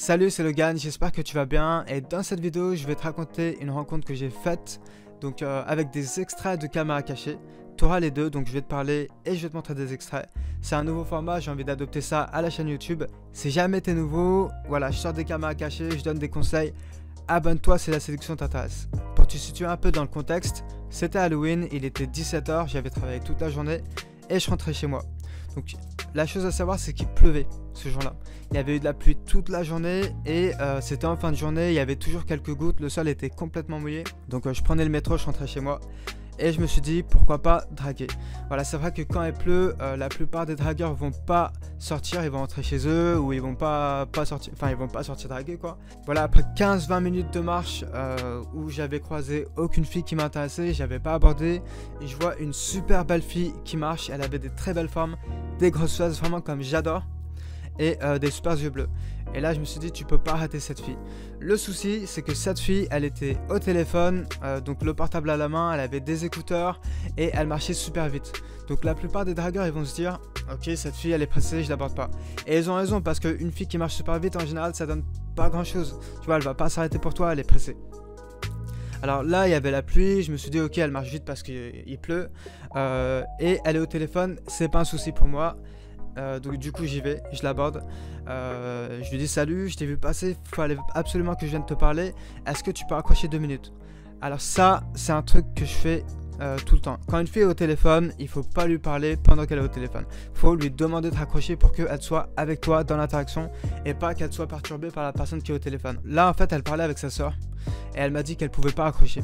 Salut, c'est Logan, j'espère que tu vas bien et dans cette vidéo je vais te raconter une rencontre que j'ai faite donc avec des extraits de caméra cachée. Tu auras les deux, donc je vais te parler et je vais te montrer des extraits. C'est un nouveau format, j'ai envie d'adopter ça à la chaîne YouTube. Si jamais t'es nouveau, voilà, je sors des caméras cachées, je donne des conseils. Abonne-toi si la séduction t'intéresse. Pour te situer un peu dans le contexte, c'était Halloween, il était 17 h, j'avais travaillé toute la journée et je rentrais chez moi. Donc la chose à savoir, c'est qu'il pleuvait ce jour-là. Il y avait eu de la pluie toute la journée et c'était en fin de journée, il y avait toujours quelques gouttes, le sol était complètement mouillé. Donc je prenais le métro, je rentrais chez moi et je me suis dit pourquoi pas draguer. Voilà, c'est vrai que quand il pleut, la plupart des dragueurs vont pas sortir, ils vont rentrer chez eux ou ils vont pas sortir, enfin ils vont pas sortir draguer quoi. Voilà, après 15-20 minutes de marche où j'avais croisé aucune fille qui m'intéressait, j'avais pas abordé, et je vois une super belle fille qui marche, elle avait des très belles formes, des grosses fesses vraiment comme j'adore et des super yeux bleus. Et là je me suis dit tu peux pas rater cette fille. Le souci c'est que cette fille elle était au téléphone, donc le portable à la main, elle avait des écouteurs et elle marchait super vite. Donc la plupart des dragueurs ils vont se dire ok cette fille elle est pressée, je l'aborde pas. Et ils ont raison parce qu'une fille qui marche super vite en général ça donne pas grand chose. Tu vois, elle va pas s'arrêter pour toi, elle est pressée. Alors là il y avait la pluie, je me suis dit ok elle marche vite parce qu'il pleut et elle est au téléphone, c'est pas un souci pour moi. Donc du coup j'y vais, je l'aborde, je lui dis salut, je t'ai vu passer, il fallait absolument que je vienne te parler, est-ce que tu peux accrocher 2 minutes? Alors ça c'est un truc que je fais tout le temps. Quand une fille est au téléphone, il faut pas lui parler pendant qu'elle est au téléphone, il faut lui demander de raccrocher pour qu'elle soit avec toi dans l'interaction et pas qu'elle soit perturbée par la personne qui est au téléphone. Là en fait elle parlait avec sa soeur et elle m'a dit qu'elle pouvait pas accrocher.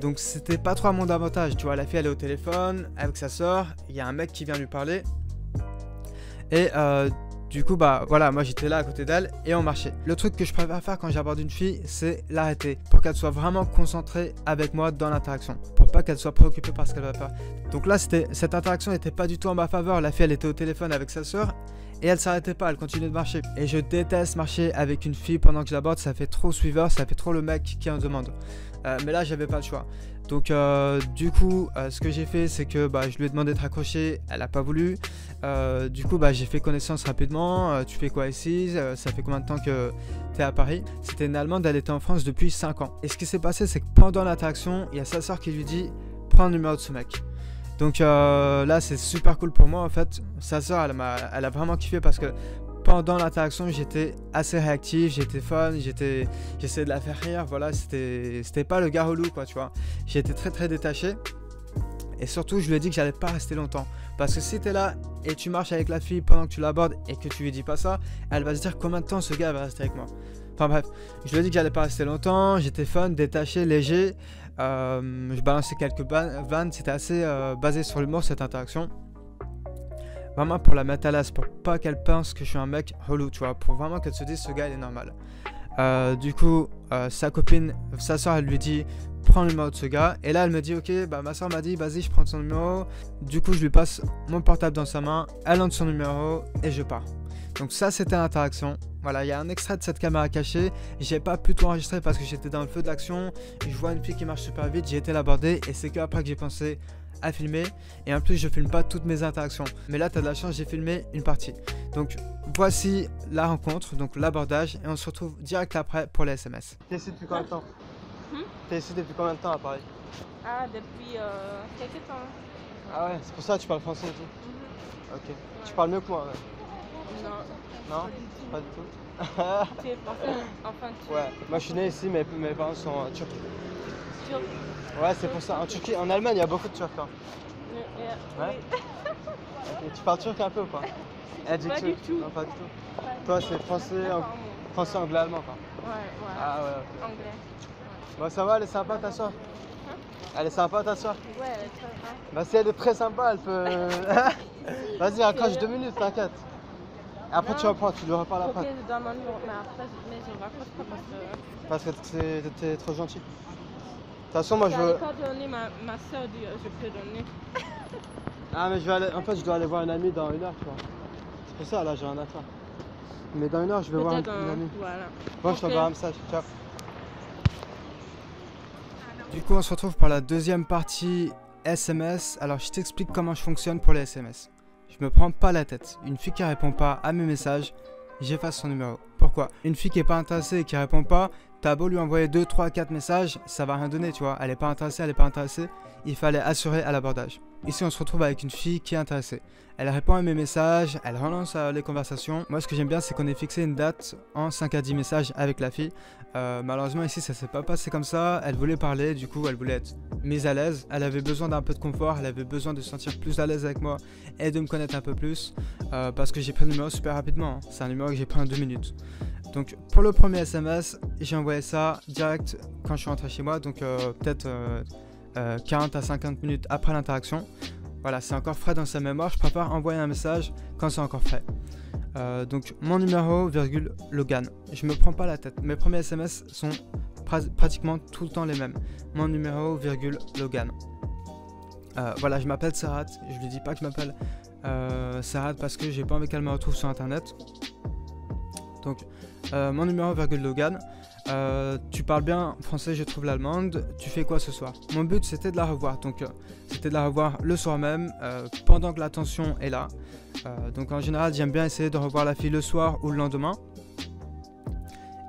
Donc c'était pas trop à mon avantage, tu vois, la fille elle est au téléphone avec sa soeur, il y a un mec qui vient lui parler. Et du coup bah voilà, moi j'étais là à côté d'elle et on marchait. Le truc que je préfère faire quand j'aborde une fille, c'est l'arrêter pour qu'elle soit vraiment concentrée avec moi dans l'interaction, pour pas qu'elle soit préoccupée par ce qu'elle va faire. Donc là cette interaction n'était pas du tout en ma faveur. La fille elle était au téléphone avec sa soeur et elle s'arrêtait pas, elle continuait de marcher. Et je déteste marcher avec une fille pendant que je l'aborde, ça fait trop suiveur, ça fait trop le mec qui en demande. Mais là j'avais pas le choix. Donc du coup ce que j'ai fait c'est que je lui ai demandé de raccrocher, elle a pas voulu. Du coup j'ai fait connaissance rapidement. Tu fais quoi ici? Ça fait combien de temps que tu es à Paris? C'était une Allemande, elle était en France depuis 5 ans. Et ce qui s'est passé c'est que pendant l'interaction, il y a sa soeur qui lui dit prends le numéro de ce mec. Donc là c'est super cool pour moi en fait. Sa soeur elle a vraiment kiffé parce que pendant l'interaction j'étais assez réactif, j'étais fun, j'essayais de la faire rire, voilà, c'était pas le gars relou quoi, tu vois. J'étais très détaché et surtout je lui ai dit que j'allais pas rester longtemps parce que si t'es là et tu marches avec la fille pendant que tu l'abordes et que tu lui dis pas ça, elle va se dire combien de temps ce gars va rester avec moi. Enfin bref, je lui ai dit que j'allais pas rester longtemps, j'étais fun, détaché, léger, je balançais quelques vannes, c'était assez basé sur l'humour cette interaction. Vraiment pour la mettre à l'aise, pour pas qu'elle pense que je suis un mec relou, tu vois, pour vraiment qu'elle se dise ce gars il est normal. Du coup sa copine, sa soeur elle lui dit prends le numéro de ce gars et là elle me dit ok ma soeur m'a dit vas-y je prends son numéro. Du coup je lui passe mon portable dans sa main, elle entre son numéro et je pars. Donc ça c'était l'interaction. Voilà, il y a un extrait de cette caméra cachée, j'ai pas pu tout enregistrer parce que j'étais dans le feu de l'action, je vois une fille qui marche super vite, j'ai été l'aborder et c'est qu'après que j'ai pensé à filmer. Et en plus je filme pas toutes mes interactions, mais là t'as de la chance, j'ai filmé une partie. Donc voici la rencontre, donc l'abordage, et on se retrouve direct après pour les SMS. T'es ici depuis combien de temps? T'es ici depuis combien de temps à Paris? Ah, depuis quelques temps. Ah ouais, c'est pour ça que tu parles français et tout. Ok. Ouais. Tu parles mieux que moi, ouais. Non. Non, pas du tout. Tu es français? Enfin, tu... Ouais, moi je suis né ici, mes parents sont turcs. Turc? Ouais, c'est pour ça. En Turquie, en Allemagne, il y a beaucoup de Turcs. Hein. Ouais. Okay. Tu parles turc un peu ou pas? Pas du tout. Non, pas du tout. Toi, c'est français, anglais, allemand quoi. Ouais. Ah ouais, ok. Anglais. Bon, ça va, elle est sympa ta soeur? Hein? Elle est sympa ta soeur? Ouais, elle est très sympa. Bah, si elle est très sympa, elle peut. Vas-y, accroche 2 minutes, t'inquiète. Après, tu reprends, tu lui reparles après. Ok, je donne mon numéro, mais après, je raccroche pas parce que. Parce que t'es trop gentil. De toute façon, moi je veux. Je pas donner ma soeur, je peux donner. Ah, mais je vais aller. En fait, je dois aller voir une amie dans 1 heure, tu vois. C'est pour ça, là, j'ai rien à faire. Mais dans 1 heure, je vais voir une amie. Voilà. Bon, je t'envoie un message. Ciao. Du coup, on se retrouve pour la deuxième partie SMS. Alors, je t'explique comment je fonctionne pour les SMS. Je me prends pas la tête. Une fille qui répond pas à mes messages, j'efface son numéro. Pourquoi? Une fille qui est pas intéressée et qui répond pas, t'as beau lui envoyer 2, 3, 4 messages, ça va rien donner, tu vois. Elle est pas intéressée, elle est pas intéressée. Il fallait assurer à l'abordage. Ici, on se retrouve avec une fille qui est intéressée. Elle répond à mes messages, elle relance les conversations. Moi, ce que j'aime bien, c'est qu'on ait fixé une date en 5 à 10 messages avec la fille. Malheureusement, ici, ça s'est pas passé comme ça. Elle voulait parler, du coup, elle voulait être mise à l'aise. Elle avait besoin d'un peu de confort, elle avait besoin de se sentir plus à l'aise avec moi et de me connaître un peu plus. Parce que j'ai pris le numéro super rapidement. Hein. C'est un numéro que j'ai pris en 2 minutes. Donc, pour le premier SMS, j'ai envoyé ça direct quand je suis rentré chez moi. Donc, peut-être 40 à 50 minutes après l'interaction. Voilà, c'est encore frais dans sa mémoire. Je préfère envoyer un message quand c'est encore frais. Donc mon numéro, virgule, Logan. Je me prends pas la tête. Mes premiers SMS sont pratiquement tout le temps les mêmes. Mon numéro, virgule, Logan. Voilà, je m'appelle Sarah. Je lui dis pas que je m'appelle Sarah parce que j'ai pas envie qu'elle me retrouve sur internet. Donc mon numéro, virgule, Logan. Tu parles bien français, je trouve l'allemande. Tu fais quoi ce soir? Mon but c'était de la revoir, donc c'était de la revoir le soir même, pendant que la tension est là. Donc en général, j'aime bien essayer de revoir la fille le soir ou le lendemain.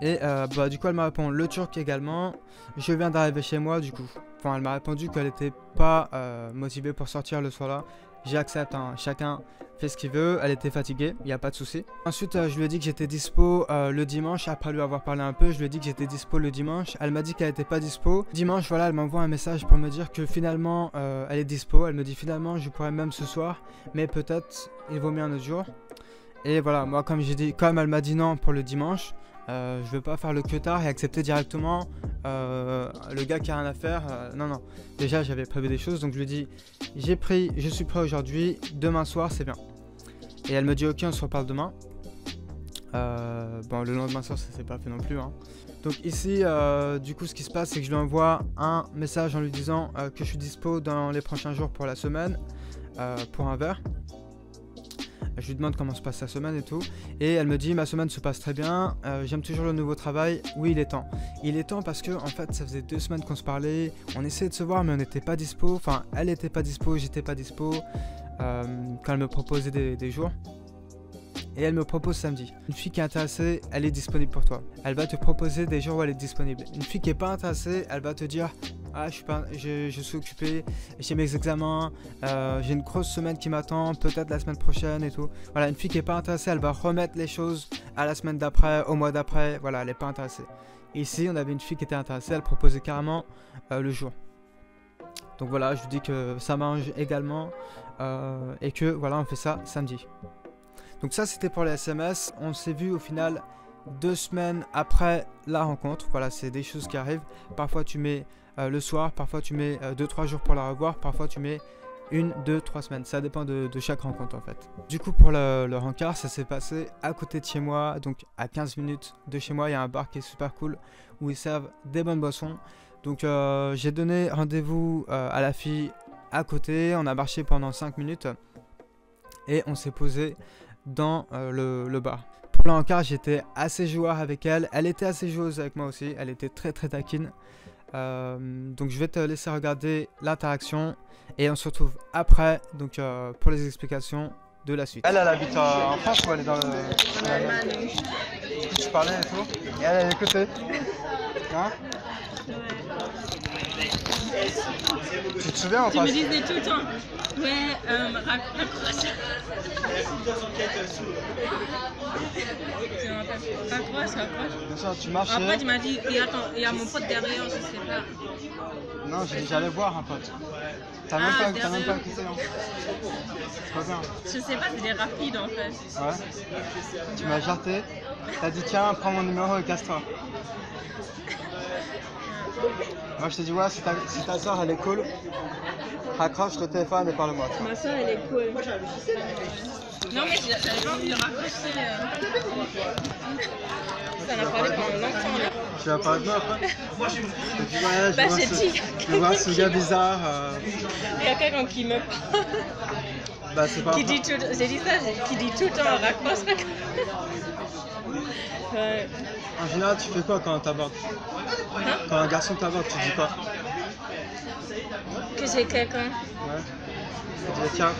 Et du coup, elle m'a répondu le turc également. Je viens d'arriver chez moi, du coup. Enfin, elle m'a répondu qu'elle n'était pas motivée pour sortir le soir-là. J'accepte, hein, chacun fait ce qu'il veut, elle était fatiguée, il n'y a pas de souci. Ensuite, je lui ai dit que j'étais dispo le dimanche, après lui avoir parlé un peu, je lui ai dit que j'étais dispo le dimanche. Elle m'a dit qu'elle n'était pas dispo. Dimanche, voilà, elle m'envoie un message pour me dire que finalement, elle est dispo. Elle me dit finalement, je pourrais même ce soir, mais peut-être, il vaut mieux un autre jour. Et voilà, moi, comme j'ai dit, comme elle m'a dit non pour le dimanche, je veux pas faire le queutard et accepter directement le gars qui a rien à faire. Non. Déjà, j'avais prévu des choses, donc je lui ai dit, je suis prêt aujourd'hui, demain soir, c'est bien. Et elle me dit, ok, on se reparle demain. Bon, le lendemain soir, ça s'est pas fait non plus. Hein. Donc ici, du coup, ce qui se passe, c'est que je lui envoie un message en lui disant que je suis dispo dans les prochains jours pour la semaine, pour un verre. Je lui demande comment se passe sa semaine et tout. Et elle me dit ma semaine se passe très bien, j'aime toujours le nouveau travail, oui il est temps. Il est temps parce que en fait ça faisait 2 semaines qu'on se parlait, on essayait de se voir mais on n'était pas dispo, enfin elle était pas dispo, j'étais pas dispo quand elle me proposait des jours. Et elle me propose samedi. Une fille qui est intéressée, elle est disponible pour toi. Elle va te proposer des jours où elle est disponible. Une fille qui est pas intéressée, elle va te dire ah je suis occupé, j'ai mes examens, j'ai une grosse semaine qui m'attend, peut-être la semaine prochaine et tout. Voilà, une fille qui est pas intéressée, elle va remettre les choses à la semaine d'après, au mois d'après. Voilà, elle est pas intéressée. Ici, on avait une fille qui était intéressée, elle proposait carrément le jour. Donc voilà, je vous dis que ça m'arrange également et que voilà, on fait ça samedi. Donc ça c'était pour les SMS, on s'est vu au final 2 semaines après la rencontre. Voilà, c'est des choses qui arrivent. Parfois tu mets le soir, parfois tu mets 2-3 jours pour la revoir, parfois tu mets 1, 2, 3 semaines. Ça dépend de chaque rencontre en fait. Du coup pour le rencard, ça s'est passé à côté de chez moi, donc à 15 minutes de chez moi. Il y a un bar qui est super cool où ils servent des bonnes boissons. Donc j'ai donné rendez-vous à la fille à côté, on a marché pendant 5 minutes et on s'est posé dans le bar. Pour le rencard, j'étais assez joueur avec elle. Elle était assez joueuse avec moi aussi. Elle était très très taquine. Donc je vais te laisser regarder l'interaction et on se retrouve après donc pour les explications de la suite. Elle habite en France ou elle est dans le... En Allemagne. Tu parlais et tout. Et elle est écoutée. Hein? Tu te souviens ou pas? Tu me disais tout le temps, ouais, raccroche. Raccroche. Bien sûr, tu marches. Après, tu m'as dit, il y a mon pote derrière, je sais pas. Non, j'allais voir un pote. T'as même pas écouté, hein. C'est pas bien. Je sais pas, c'est des rapides en fait. Ouais. Tu m'as jarté. T'as dit, tiens, prends mon numéro et casse-toi. Moi je t'ai dit ouais, si ta soeur elle est cool, raccroche le téléphone et parle-moi. Ma soeur elle est cool. Non mais j'avais pas envie de raccrocher. Ça n'a parlé pendant longtemps là. Tu vas parler de moi après? Bah j'ai dit. Je vois ce gars bizarre. Il y a quelqu'un qui me parle. Bah c'est pas. J'ai dit tout le temps raccroche. Ouais. En général, tu fais quoi quand on t'aborde? Quand un garçon t'aborde, tu dis quoi? Que j'ai quelqu'un. Ouais. Je dis ciao.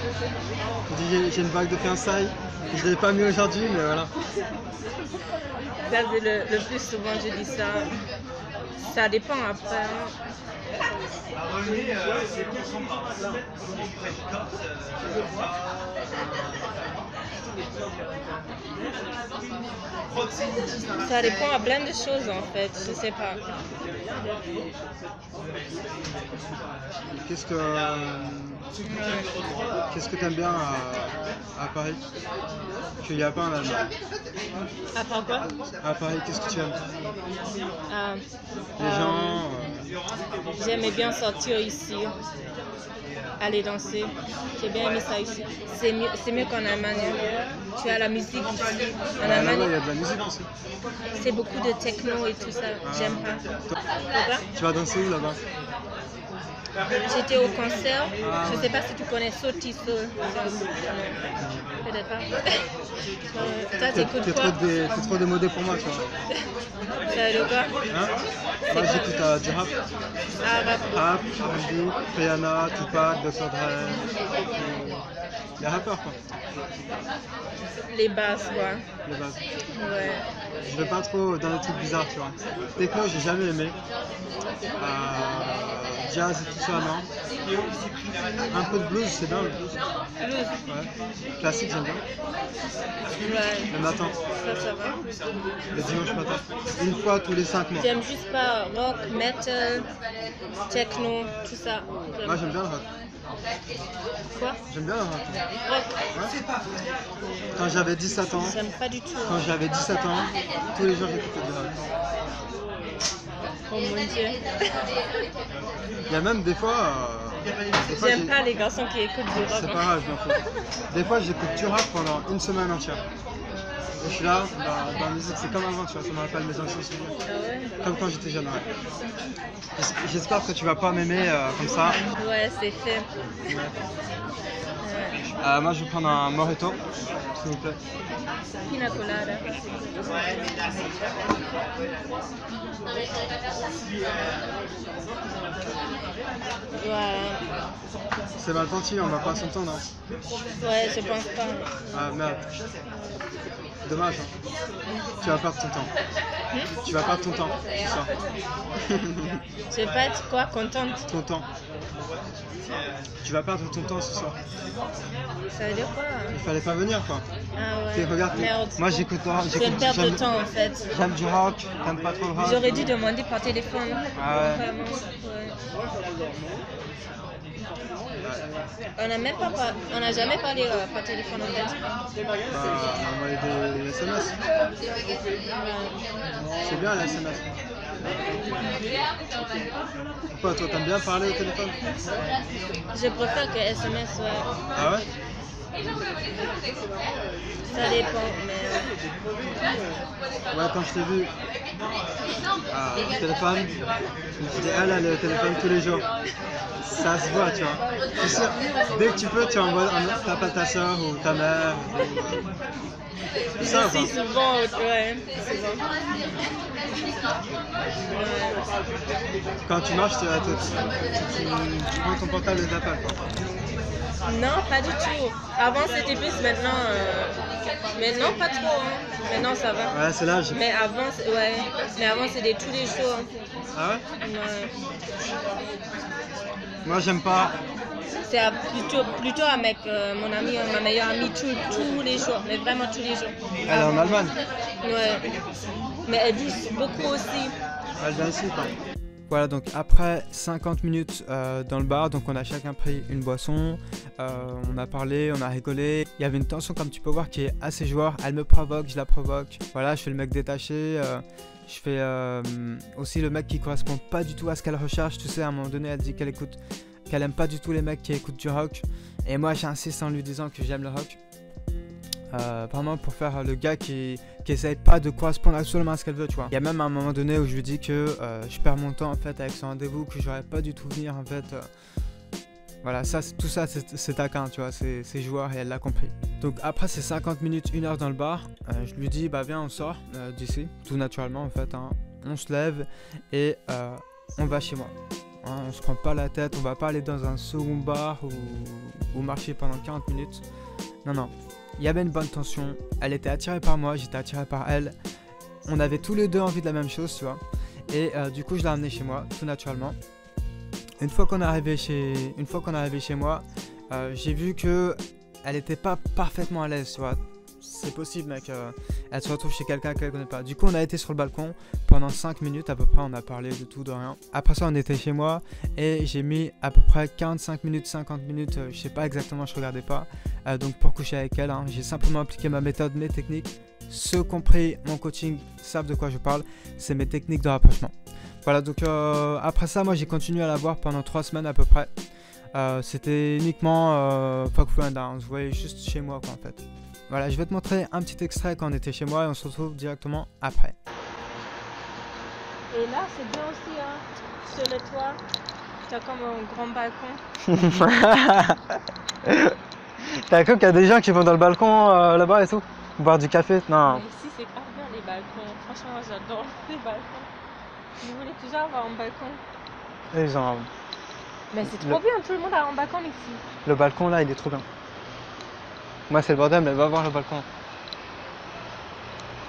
Je dis j'ai une bague de fiançailles. Je l'ai pas mis aujourd'hui, mais voilà. Ça, c'est le plus souvent je dis ça. Ça dépend après. Ça dépend à plein de choses en fait, je sais pas. Qu'est-ce que t'aimes bien à Paris qu'il n'y a pas en Allemagne? À part quoi? À Paris, qu'est-ce que tu aimes? Les Euh, gens. J'aimais bien sortir ici, aller danser. J'ai bien aimé ça ici. C'est mieux qu'en Allemagne. Tu as la musique ici. En Là-bas, Allemagne, il y a de la musique aussi. c'est beaucoup de techno et tout ça. J'aime pas. Pourquoi? Tu vas danser où là-bas? J'étais au concert. Je sais pas si tu connais Sauti Soul. Peut-être pas. Toi, t'écoutes quoi? T'es trop démodé pour moi, tu vois. Ça veut dire quoi? Hein? Moi, j'écoute du rap. Ah, rap. Rap, R&B, Rihanna, Tupac, Dr. Dre. Les rappeurs, quoi. Les basses, quoi. Les bases. Ouais. Je vais pas trop dans les trucs bizarres, tu vois. Techno, j'ai jamais aimé. Jazz et tout ça, non. Un peu de blues, c'est bien le blues. Blues. Ouais. Classique, j'aime bien. Ouais. Le matin, Ça va. le dimanche matin. Une fois tous les 5 mois. J'aime juste pas rock, metal, techno, tout ça. Moi, j'aime bien le rock. Quoi? J'aime bien le rock. Rock. Ouais. Quand j'avais 17 ans, J'aime pas du tout. tous les jours, j'écoutais du rock. Oh mon dieu. Il y a même des fois J'aime pas les garçons qui écoutent du rock. c'est pas grave, je m'en fous. Des fois, j'écoute du rap pendant une semaine entière. Et je suis là, dans la musique, c'est comme avant, tu vois, ça me rappelle mes anciens souvenirs. Ah ouais? Comme quand j'étais jeune, ouais. J'espère que tu vas pas m'aimer comme ça. Ouais, c'est fait. Ouais. Moi, je vais prendre un mojito, s'il vous plaît. Pina colada. Voilà. C'est mal parti, on va pas s'entendre. Hein. Ouais, je pense pas. Ah merde. Dommage. Hein. Tu vas perdre ton temps. Tu vas perdre ton temps, c'est ça. Je vais pas être quoi, contente. Ton temps. Tu vas perdre ton temps ce soir. Ça veut dire quoi? Il fallait pas venir, quoi. Ah ouais. Regarde, Merde. moi j'écoute Je vais perdre de temps en fait. J'aime du rock, t'aimes pas trop le rock. J'aurais dû demander par téléphone. Ah ouais. Vraiment, ouais. On n'a jamais parlé par téléphone en fait. On a envoyé des SMS. C'est bien les SMS. Pourquoi toi t'aimes bien parler au téléphone? Je préfère que SMS, ouais. Ah ouais? Ça dépend, mais. Ouais, quand je t'ai vu au téléphone, je me suis dit, elle est au téléphone tous les jours. Ça se voit, tu vois. Je suis sûr, dès que tu peux, tu appelles ta soeur ou ta mère. C'est ça, Je suis souvent, ouais. Souvent. Quand tu marches, tu prends ton portable et t'appelles. Non, pas du tout. Avant c'était plus, maintenant. Maintenant pas trop. Hein. Maintenant ça va. Ouais, c'est l'âge. Mais avant, ouais. Mais avant c'était tous les jours. Ah ouais? Ouais. Moi, j'aime pas. C'est plutôt avec mon amie, ma meilleure amie, tous les jours, mais vraiment tous les jours. Elle est en Allemagne. Ouais. Mais elle dit beaucoup aussi. Elle vient ici, quoi. Voilà, donc après 50 minutes dans le bar, donc on a chacun pris une boisson, on a parlé, on a rigolé. Il y avait une tension, comme tu peux voir, qui est assez joueur. Elle me provoque, je la provoque. Voilà, je fais le mec détaché. Je fais aussi le mec qui correspond pas du tout à ce qu'elle recherche. Tu sais, à un moment donné, elle dit qu'elle aime pas du tout les mecs qui écoutent du rock. Et moi, j'insiste en lui disant que j'aime le rock. Vraiment pour faire le gars qui essaye pas de correspondre absolument à ce qu'elle veut, tu vois. Il y a même un moment donné où je lui dis que je perds mon temps en fait avec ce rendez-vous, que j'aurais pas du tout venir en fait. Voilà, tout ça c'est taquin, tu vois, c'est joueur et elle l'a compris. Donc après ces 50 minutes, 1 heure dans le bar, je lui dis bah viens on sort d'ici, tout naturellement en fait, hein. On se lève et on va chez moi. hein, on se prend pas la tête, on va pas aller dans un second bar ou marcher pendant 40 minutes. Non, non, il y avait une bonne tension, elle était attirée par moi, j'étais attiré par elle. On avait tous les deux envie de la même chose, tu vois. Et du coup, je l'ai ramenée chez moi, tout naturellement. Une fois qu'on est arrivé chez moi, j'ai vu que elle était pas parfaitement à l'aise, tu vois. C'est possible, mec, elle se retrouve chez quelqu'un qu'elle connaît pas. Du coup, on a été sur le balcon pendant 5 minutes à peu près, on a parlé de tout, de rien. Après ça, on était chez moi et j'ai mis à peu près 45 minutes, 50 minutes, je sais pas exactement, je regardais pas. Donc pour coucher avec elle, hein, j'ai simplement appliqué ma méthode, mes techniques. Ceux qui ont pris mon coaching savent de quoi je parle, c'est mes techniques de rapprochement. Voilà, donc après ça, moi j'ai continué à la voir pendant 3 semaines à peu près. C'était uniquement fuck friend, hein, je voyais juste chez moi quoi en fait. Voilà, je vais te montrer un petit extrait quand on était chez moi et on se retrouve directement après. Et là, c'est bien aussi, hein, sur le toit, tu as comme un grand balcon. T'as cru qu'il y a des gens qui vont dans le balcon là-bas et tout, boire du café? Non. Mais ici, c'est grave bien les balcons. Franchement, moi, j'adore les balcons. Je voulais toujours avoir un balcon. Et ils ont... Mais c'est trop bien, tout le monde a un balcon ici. Le balcon là, il est trop bien. Moi, c'est le bordel, mais va voir le balcon.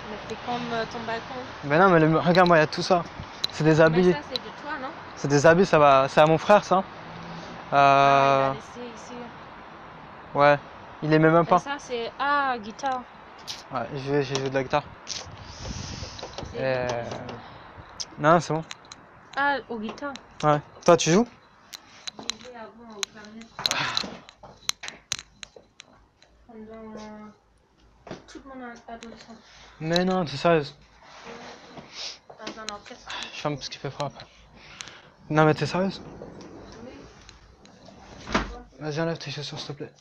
Mais c'est comme ton balcon. Mais non, mais regarde-moi, il y a tout ça. C'est des habits. Mais ça, c'est de toi, non? C'est des habits, ça va. C'est à mon frère, ça. Ah, il a laissé ici. Ouais, il aimait même Et pas. ça, c'est... Ah, guitare. Ouais, j'ai joué de la guitare. C'est Non, c'est bon. Ah, au guitare. Ouais. Toi, tu joues? J'ai joué avant au clarinette. Pendant toute mon adolescence. Mais non, t'es sérieuse? Dans un orchestre. Je ferme parce qu'il fait froid après. Non, mais t'es sérieuse? Oui. Vas-y, enlève tes chaussures, s'il te plaît.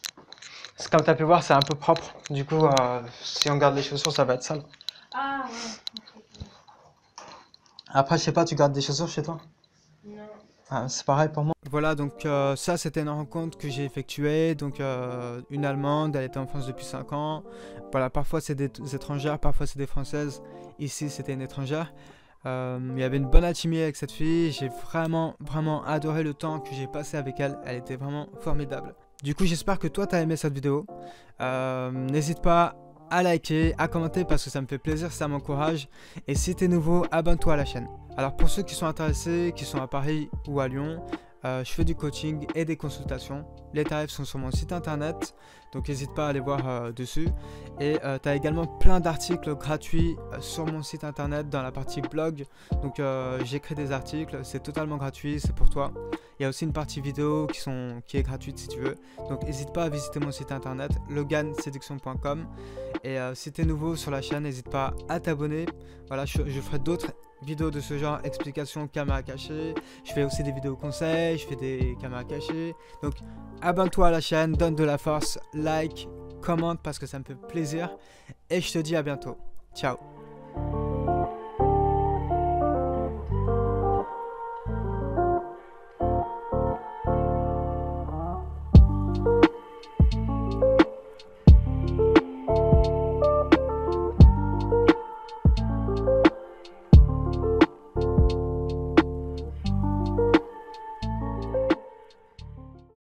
Parce que comme t'as pu voir, c'est un peu propre. Du coup, si on garde les chaussures, ça va être sale. Ah, ouais. Après, je sais pas, tu gardes des chaussures chez toi? Non. Ah, c'est pareil pour moi. Voilà, donc ça c'était une rencontre que j'ai effectuée. Donc une Allemande, elle était en France depuis 5 ans. Voilà, parfois c'est des étrangères, parfois c'est des Françaises. Ici c'était une étrangère. Il y avait une bonne alchimie avec cette fille. J'ai vraiment adoré le temps que j'ai passé avec elle. Elle était vraiment formidable. Du coup, j'espère que toi t'as aimé cette vidéo. N'hésite pas à liker, à commenter parce que ça me fait plaisir, ça m'encourage. Et si t'es nouveau, abonne-toi à la chaîne. Alors pour ceux qui sont intéressés, qui sont à Paris ou à Lyon, je fais du coaching et des consultations. Les tarifs sont sur mon site internet, donc n'hésite pas à aller voir dessus. Et tu as également plein d'articles gratuits sur mon site internet dans la partie blog. Donc j'écris des articles, c'est totalement gratuit, c'est pour toi. Il y a aussi une partie vidéo qui est gratuite si tu veux. Donc n'hésite pas à visiter mon site internet loganseduction.com. Et si tu es nouveau sur la chaîne, n'hésite pas à t'abonner. Voilà, je ferai d'autres vidéos de ce genre, explications, caméra cachée. Je fais aussi des vidéos conseils, je fais des caméras cachées. Donc abonne-toi à la chaîne, donne de la force, like, commente parce que ça me fait plaisir. Et je te dis à bientôt. Ciao.